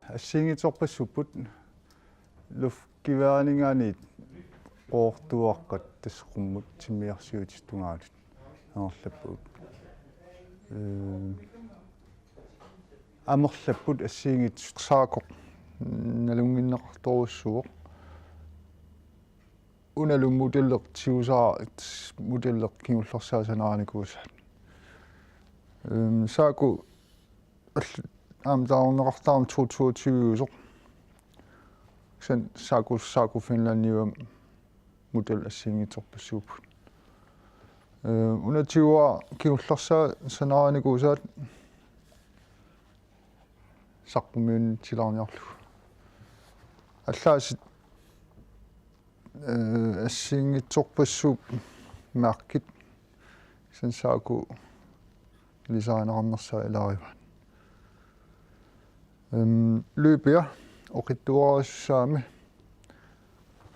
Ассигиторпассуппут луфкиваанигаани qoortuaqqat tasqummut simmiarsiutistungaalut anerlappuut амерлаппут ассиигит саақоқ налунгиннеқарторуссуоқ уналум модellеқ тиусаа модellеқ киуллерсаасанааникуусаат сааку таорнеқартаарм 2022 сан сааку финландиум model ассиигиторпассууппут унатиуа киуллерсаа санааникуусаат саққумиун тилаарниарлу аллаасит ассиигиторпассууп маақкит сан сааку лисаанеқарнерсаа илаариваат løbia oqittuarasssaami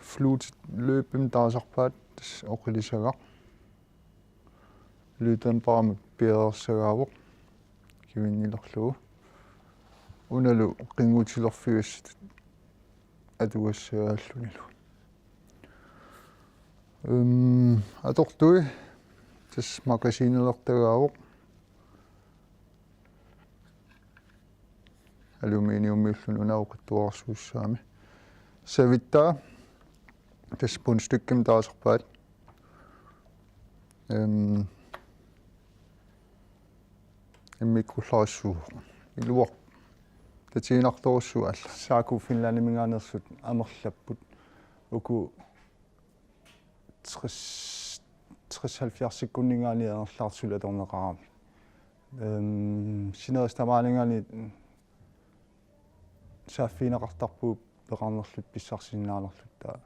flut løbim taasarpaat oqilisagaq lydan paama piadersagaavoq kivinnilerlugu unalu qingutilerfiussat atuassagaallunilu atortui tas magasiinelertagaavoq aluminiummillun unauqittuarsuussaami savittaa tas punstykkim taasarpaat immikrullarissuu iluaq tatiinartorussu alla saaku finlanimingaanersut amerlapput uku 60 sekundingaani anerlaartulatorneqarami sineristamaalingaani сааффинеқартарпуп пеқарнерлут писсарсиннаалерлут таа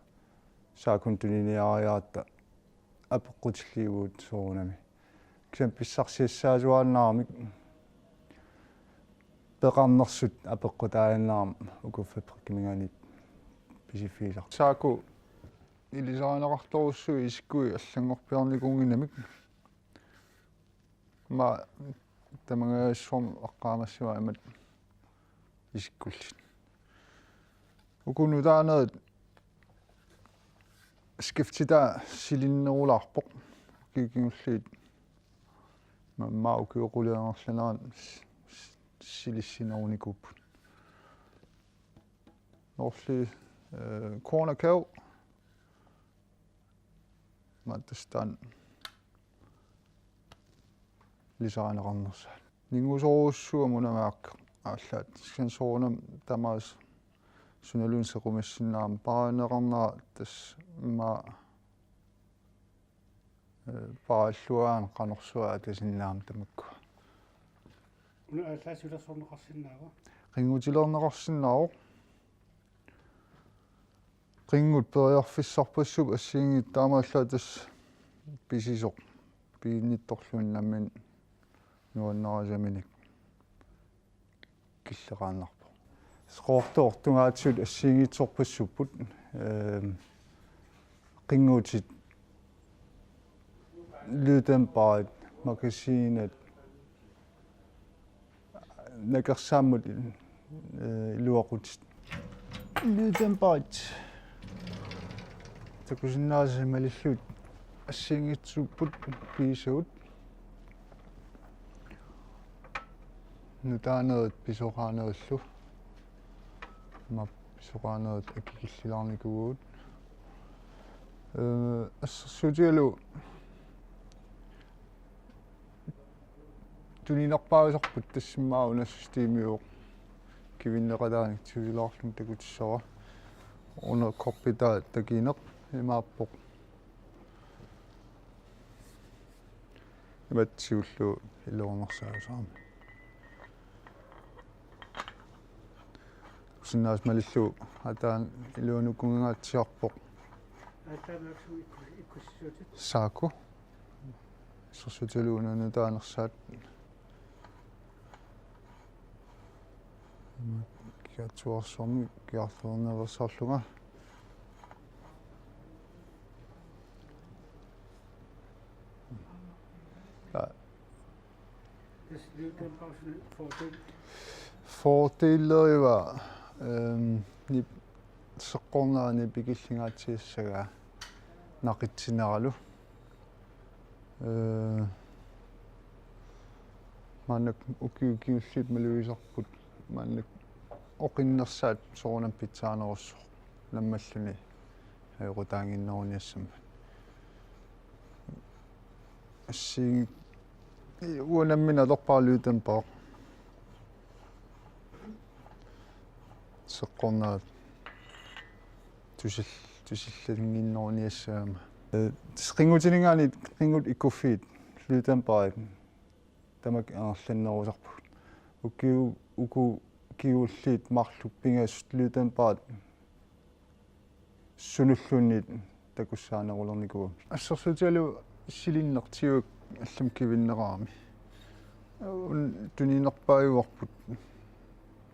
саакун тунинеариаатта апеққутиллиуут соорунами кисам писсарсиассаасуааннаармик пеқарнерсут апеққутааннаарм укуффаприккимигаани писиффиисар сааку илисаанеқарторуссуи искуи аллангорпиарникунгинамик ма тамангассуарм аққаамассуа имат искуллит укунутаанерит скифтита силиннерулаарпоқ кикингуллиит маммаукиоқулианерланаан силиссинеруникуппут норли корнакав маттастан лисаанеқарнерсаат нингусоруссуа мунамааққа аллаат сенсорунам тамаас суналуунсеқумассиннаам паранеқарнаа тас ма параллуаан қанерсуа тасиннаам тамакку уна аллаасулерсорнеқарсиннаава рингутилернеқарсиннаавоқ рингут периарфиссарпассуп ассиингит таамааллаа тас писисоқ пииннитторлууннаммин нуаннарасаминик киллеқааннарпо скоортоортунгаатсут ассиигиторпассуппут қингуутит лютенбайт магазинет накерсааммут илуақутит лютенбайт такусиннаасималиллут ассиигитсуппут писуут нутаанерит писоқаанериллу ма писоқаанерит акикиллилаарникугуут ассерсуутиалу тунинарпаусарпут тассиммаауна системиуоқ кивиннеқалааник тивилаарлун такутиссара уна корпитаа такинеқ имааппоқ иматсиуллу илуорнерсаасаама синнаас малиллу атаан илуунуккунгаатсиарпоқ атаанаксу иккуссуутит сааку сорсутилуунуна таанерсаат киатсуарсорми киарферневерсарлунга das lyder pausen fordel Fordele var ni seqqornaani pikillingaatiissага naqitsineralu mannak ukiullit maluisarput mannak oqinnersaat soornam pitsaanerussu nammalluni ajorutaanginneruniassama assing uanammina lorpaarluutampoq seqqornaat tusillinginneruniassaama qingutiningaani qingut ikkuffiit luutampaat tamak aarlannerusarput uku kiulliit marluk pingas luutampaat sunulluunniit takussaanerulernikuga assersuutialu silinnertiuak аллам кивиннераами туниинерпааюарпут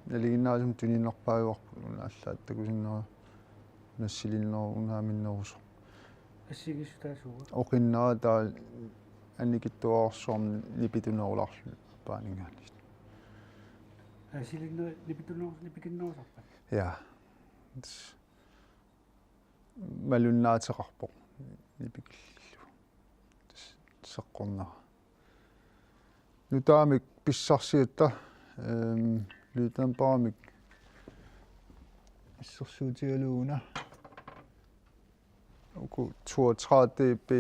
налигиннаасум туниинерпааюарпут аллаат такусиннера нассилиннеру унааминнерусо ассигиссутаасуга оқиннера таа анникиттуаарсуарм липитунеруларлу паанигаани асилиннер липикиннерусарпат я малуннаатеқарпоқ липикиллу seqqornera nutaamik pissarsiutta luutamparamik issersuutigaluuna uku 32 dB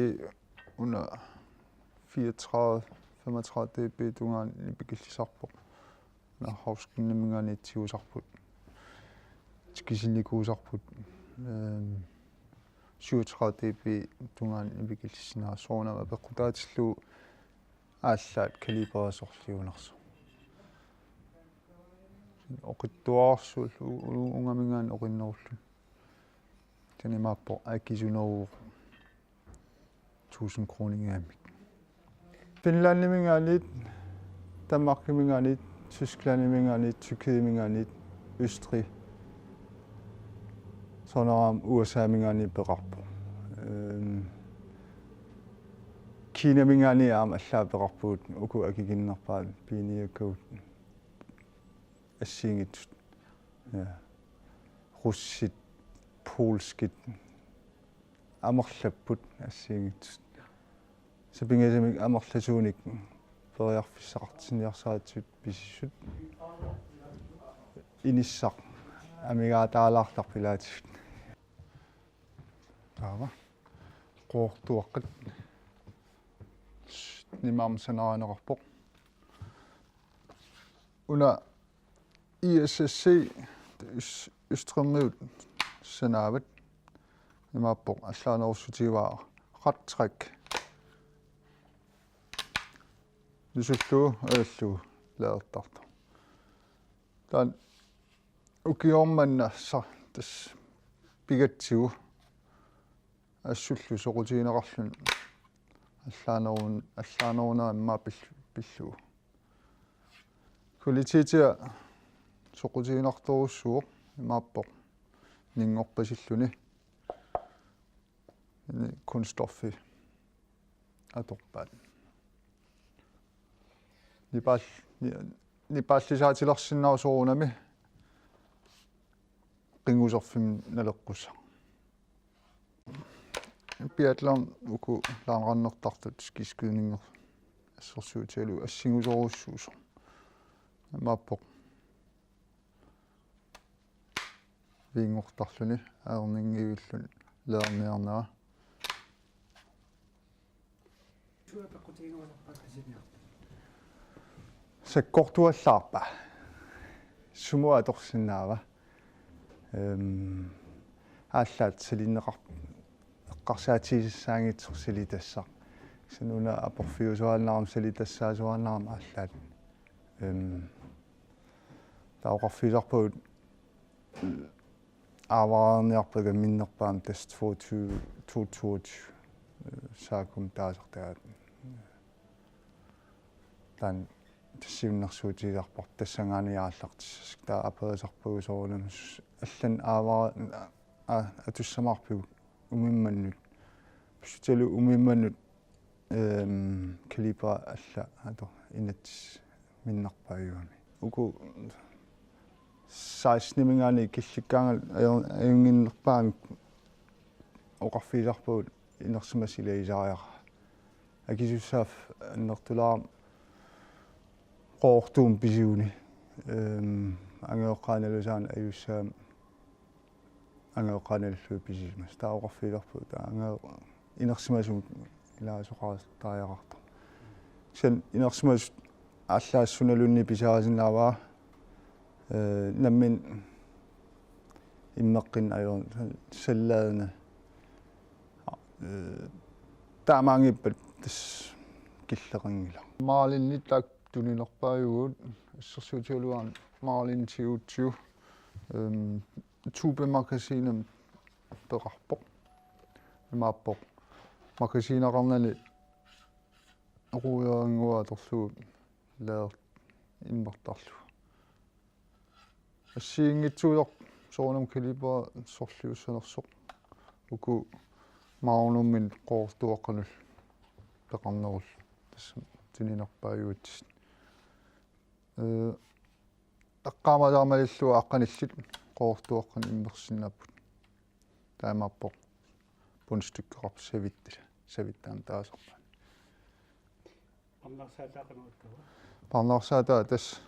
under 34 35 dB tungaan lipikillisarpoq narhauskinnamingaaniitsiusarput tikisinikuusarput 37 dB tungaan lipikillissinaa soornama peqqutaatillu ааllaat калиберасорлиунерсу оқиттуаарсул унгаmingaan оқиннеруллу танимааппо акисунеруу 1000 kroningaamik Finlandnimingaanit Danmarknimingaanit Tysklandnimingaanit Tyrkietnimingaanit Østrig sonoram USA-mingaani peqarpu Kina-mingaani aam allaapeqarpuut uku akiginnerpaat piiniakkuut assiingitut ja russit polskit amerlapput assiingitut sapingasamik amerlasuunik periarfissaqartiniarsaatsuut pisissut inissaq амигаатаалаартарпилаатигут таава qoortuaqqat nimamsanaranerarpoq una ISSC Østrømød sanaavat nimappoq allaanerussutiivaa qattræk nusullu aallu laertartu taan ukiormanna sa tas pigatsigu assullu soqutiineqarlun allaaneruna immaa pillu qualititia soqutiinertorussuuq imaappoq ninngorpasilluni kunstoffi atorpaat nipaallisaatilersinnarusorunami qinguserfim naleqqussa biathlon uku laanrannertartut skiskydninger assersuutialu assingusорусsuusor maappoq viingortarluni aerningiullun leerniarnera sakkortuallaarpa sumua atorsinnaava ааллаат силиннеқар эққарсаатигиссаангитсер силитассақ сануна апорфиусуаалнаарам силитассаасуаалнаарам ааллаат таоқарфисарпагут аваарниарпага миннерпаам тест 22 саакум таасартаат тан тассиуннэрсуутигаарпор тассангааниааллартиссас таа аперисарпагусоорунамус аллан аавара атуссамаарпигу умимманнут писсуталу умимманнут калибра алла ато инатс миннарпааюами уку 16-nimingani killikkaangal ajunginnerpaami oqarfiilarpuut inersimasiliisariara akisussaaf annertulaam qoortuum pisiuni angeoqqaanalusaan ajussaam angeoqqaanallu pisimas taa oqarfiilarpuut angeo inersimasut ilaasuqaartariaqarta sen inersimas аллаасsuналунни писаасиннааваа наммин иммеққин ajorn саллаадна таамаангиппат тас киллеқингила маалинни таак тунинерпааюгут иссерсуутиулуарн маалин тиутсиу тубемагасинам пеқарпоқ имааппоқ магасинеқарнали руйоангуаторлугут лаер иммертарлу ассиингитсуйор соонам калибра сорлиуссанерсоқ уку маунуммин qoortuoqqanul пеқарнерул тасса тунинерпааюутсит аққаамалаармалиллуа аққаниллит qoortuoqqan иммерсиннааппут таамааппоқ пунстуккеқарп савиттила савиттаан таасарпа парнарсаатаа тас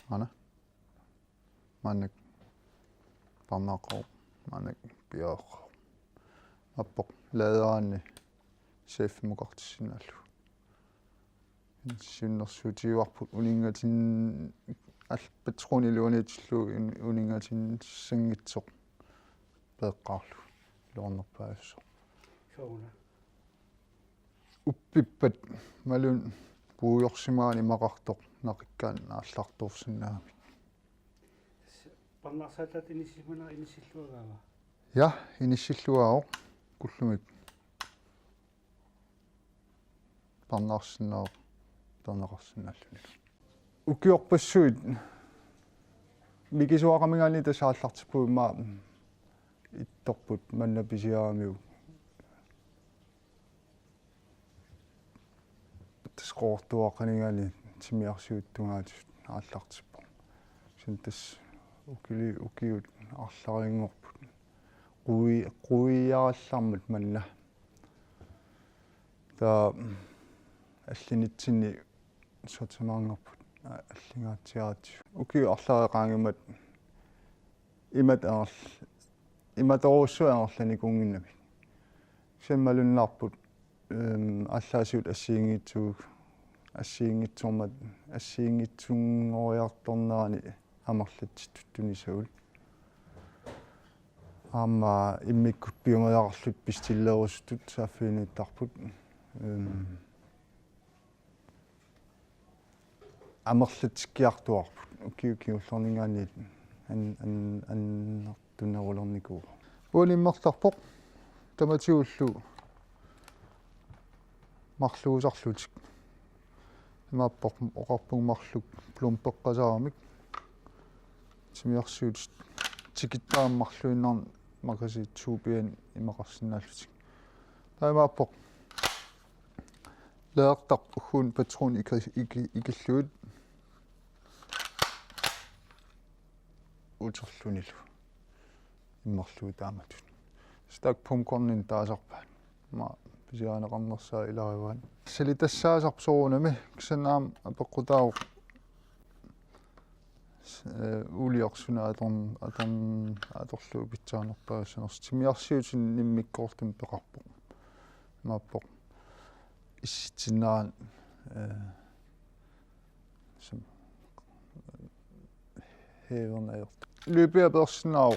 ана маннак парнааққоо маннак пиааққоо аппоқ лаадаанни сеффимукартиссинааллу синнерсуутиуарпут унингатин алпатронилуунитиллу унингатин сангитсоқ пеэққарлу луарнерпаассо соуна уппиппат малун пуйорсимаани мақартоқ нақиккаан ааллартуурсинаами парнарсаатаат инисимана инисиллуагаава я иниссиллуао куллумик парнарсинаа торнеқарсинааллуни укиорпассуит микисуақамигаани тасааллартиппу ма итторпут манна писиарамиу тасқоортуақанигаани тимиарсиуттунгаатит ааллартиппу син тас укиут арларингорпут quiarallarmut manna ta аллинитсинни сотимаарнерпут аллингаатсиаати уки арлареqaangimat иматоруссуангерлани кунгиннами семмалуннаарпут аллаасиут ассиингитсунгориарторнерани амерлатсит тунисагул аама иммиккут пиумаярарлут пистиллерустут сааффиниттарпут амерлатиккиартуарпут укиукиуллорнингаани аннертунерулерникуу уониммертарпоқ таматиуллу марлуусарлутик имааппоқ оқарпуг марлук плумпеққасаарамик тимиарсуут тикиттааммарлуиннарн макаси туупиан имақарсинааллутик таимааппоқ лаертар уггуун патрон икиллуут утерлунилу иммарлуу тааматут стак пумкорнин таасарпаат ма писиаанеқарнерсаа илариваан салитассаасарпсоорунами кисанаам апеққутаау улиорсуна аторлуу питсаанерпаассанерс тимиарсиутин ниммиккоортум пеқарпоқ мааппоқ исситсиннаан сум хевернаерт лүпиаперсинаа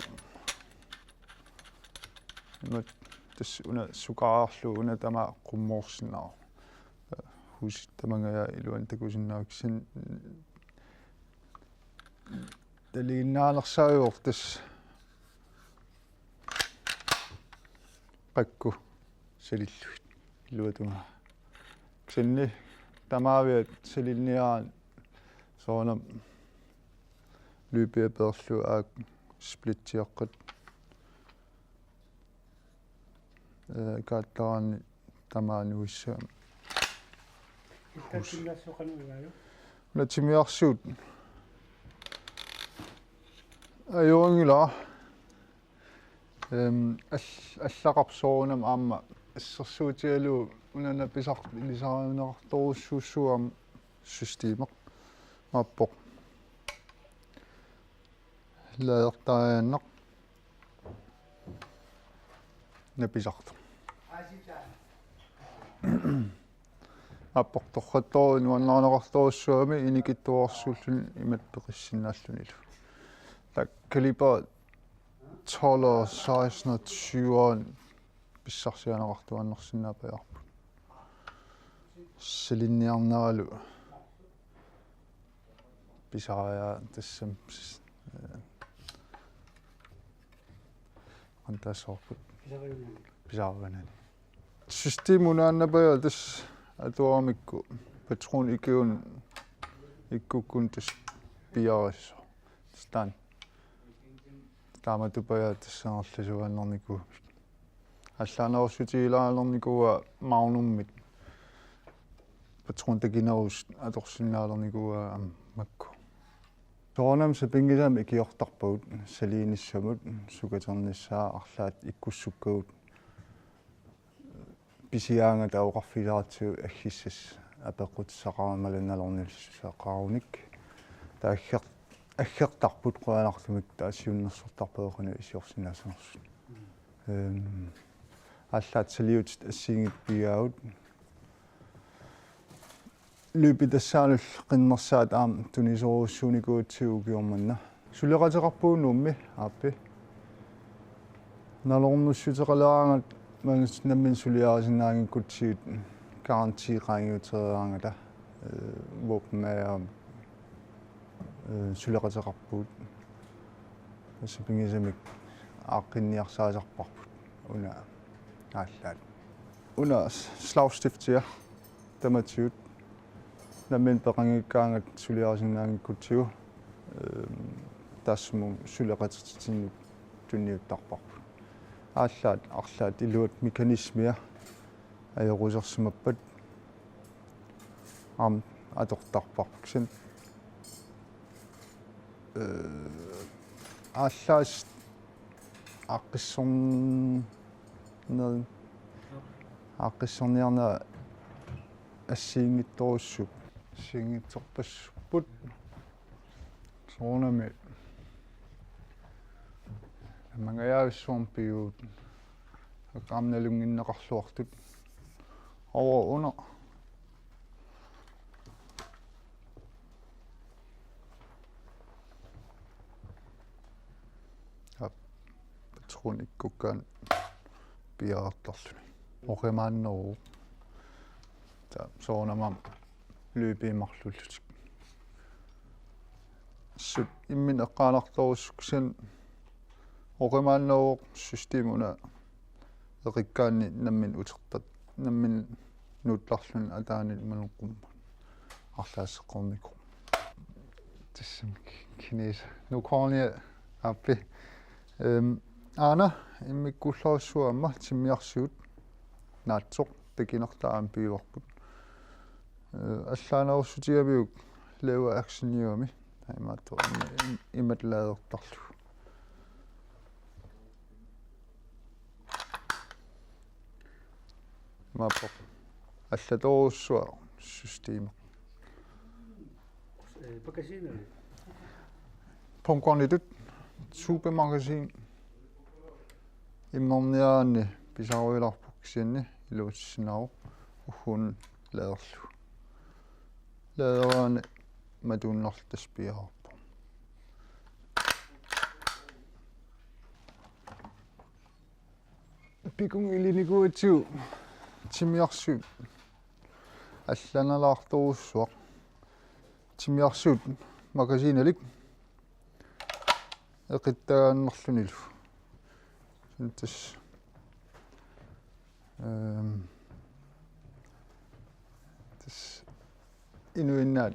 имат тас уна сукаарлу уна тама қуммоорсинаа хус тамангая илуан такусиннааксин талииннаанерсааюортас qakku salilluit illuatунга ксинни тамаавиат салинниаран соонам лүпиаперлу аак сплиттиаққат кааттараани тамаануиссаам иттаккиллаассоқануигааю натимиарсуут ajorngila allaqarsoorunam aamma issersuutialu unana pisaq ilisariunertorussuussuam systeemeq maappoq laertariannaq napisartu appoq torrattoru nuannaanerartorussuami inikittuarsuullun imatpeqissinnaallunilu tak kaliber 12 og 16 og 20 år pissarsianerartuannersinnaapajarput selinniarneralu pisaraja tassam antassorput pisaravanani systeemunaannapaja tass atuaramikku patron ikiun ikkukkun tass piarissa stan taamatupaja tassangerlasuannerniku allaanerussutiilaalernikua magnummit patron takinerus atorsinnaalernikua makku soornam sapingisam ikiortarpagut saliinissamut sukaternissaa arlaat ikkussukkagut pisiaanga tauqarfilaartiu agissas apequtissaqaramalannalornilsaqarunik аггертарпут қуанартумик таасиуннерсортарпеоқуна исиорсинасанерсут аллаат салиут ассиингит пиаут лүпитассаанул қиннерсаат аам тунисоруссууникуутсиу киорманна сулеқатерарпуунуумми ааппи налорнуссутеқалаангат мангс наммин сулиарисиннаангиккутсиут гарантиқаангиутераангала вопмаа сулеқатерарпуут ассапингисамик ааққинниарсаасарпарпут уна ааллаат уна славстифтиа таматиут наммин пеқангиккаангат сулиарисиннаангиккутсигу тассму сулеқатертитиннут тунниуттарпарпут ааллаат арлаат илуат механисмиа аёрусерсимаппат ам атортарпарпуксин ааллаас аққиссорниарна ассиингитторуссуп сиингитсорпассуппут соонами мангаяависсуум пиуут аққамналунгиннеқарлуартут ова уна ikkukaan piaartarluni oqimaanneruu ta soonamam lyypiimarlullutik sut immin eqqaanartorussuksian oqimaanneruu systeemuna eqikkaanni nammin utertat nammin nuutlarlun ataanil manuqqumma арлаасеққорнику тассам кинеса нукорния аппи Anna, imikkullorussuamma timmiarsiut naatsoq takinertaam piivorput allaanerussutiaviuk laua actioniumi taimaatto imatlaadertarlu mappo allatorussua systeemi pomkornitut supermagasin имморниаанни писаруиларпуксианни илуутсинаару уггун лаерлу лаераани матууннерлтас пиарпу пикун илиникуутсуу тимиарсуут алланалаарторуссуақ тимиарсуут магазиналик эқиттагааннерлунилу das das inuinnaat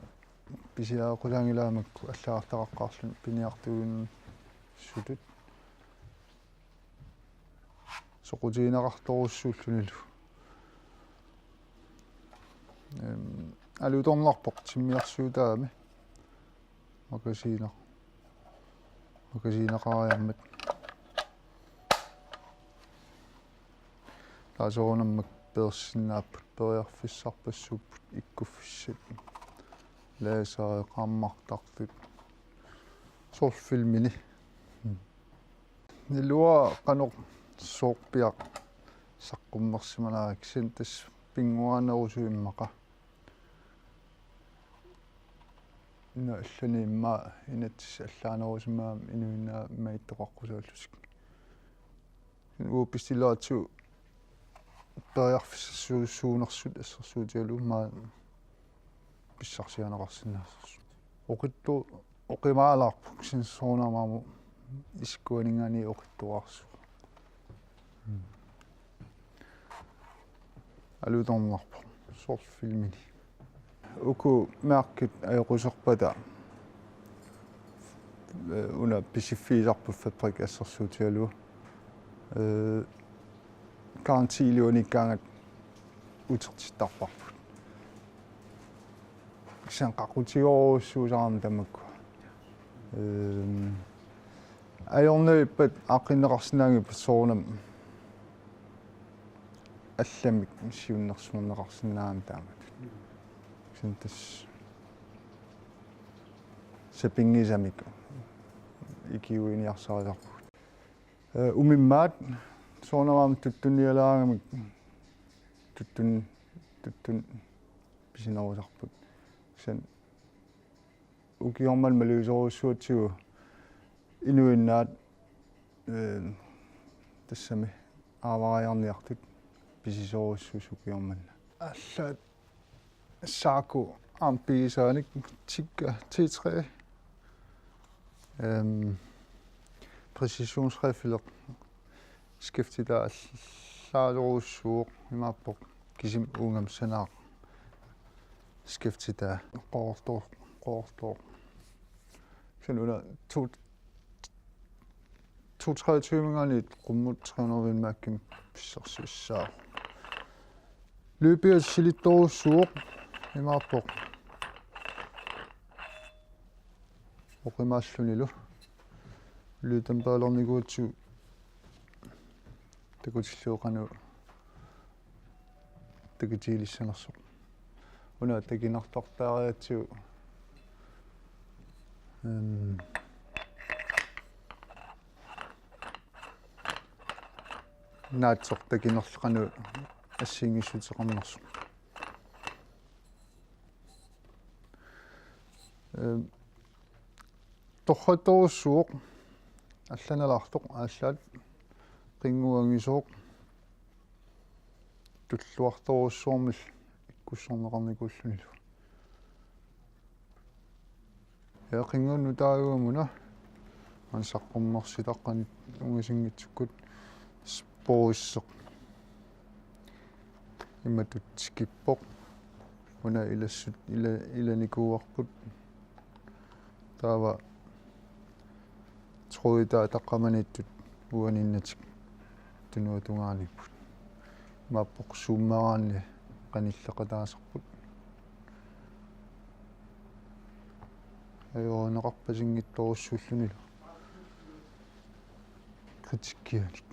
pisiaaqulaangilaamakku allaaартaqaqqaarlun piniartuun sutut soqutiinaqartorussuullunilu alutornerpoq timmiarsuutaami makasiinaq макасинеқариармат таасоорнаммак персиннааппут периарфиссарпассууппут иккуффиссат лаасаеқармартартут сорфилмини нилуа канор соорпиақ саққуммерсиманааксин тас пингуанерусуиммақа ина аллани имма инатсис аллаанерусимаам инуинаа маиттоқарқусааллусик ууппистилаатсу периарфиссуунерсут ассерсуутиалумаа писсарсианеқарсинаасерсу оқитту оқимаалаарпук синсоонамааму искуанингани оқиттуарсу алуторнарпу сорфилмини уку мааркит аёқусерпата уна писиффиисарпу фабрик ассерсуутиалу кантилуниккаангат утертиттарпарпут сан қақутиоруссуусаарам тамакку аёрнуиппат ақиннеқарсинаангиппат соорнам алламик сиуннерсуунеқарсинаам таамат синтас сепингисамик икиуиниарсааларпут умиммаат соорнамаам туттуниалаагамик туттун писинерусарпут сан укиормал малуисоруссуутсигу инуиннаат тассами аавариарниартут писисоруссуусукиорманна аллаат сааку амписааник тикка T3 præcisionsrifler skiftidaa allaaluruussuuq imaappoq kisim uungamsanaaq skiftidaa qoortor sununa 23 qummut 300 maakkim pissersuissaa løbiat silittoruussuuq imaappoq oqimaallunilu lyutamпаалерникуутсу такутиллуоқану такутилиссанерсоқ уна такинартортаариатсу наатсоқ такинерлеқану ассингиссутеқарнерсоқ торхаторуссууқ алланалаартоқ ааллаат қингуангисооқ туллуарторуссуормил иккуссорнеқарникууллунилу я қингуунну таагуумуна ансаққуммерситаққани унгисингитсуккут спориссеқ иматут скиппоқ уна илассут иланикууарпут таава троита таққаманиттут уаниннатик тунуутунгаарникпут маппоқ суммараанни қаниллеқатаасарпут аёонеқарпасингитторуссууллунилу критиккианик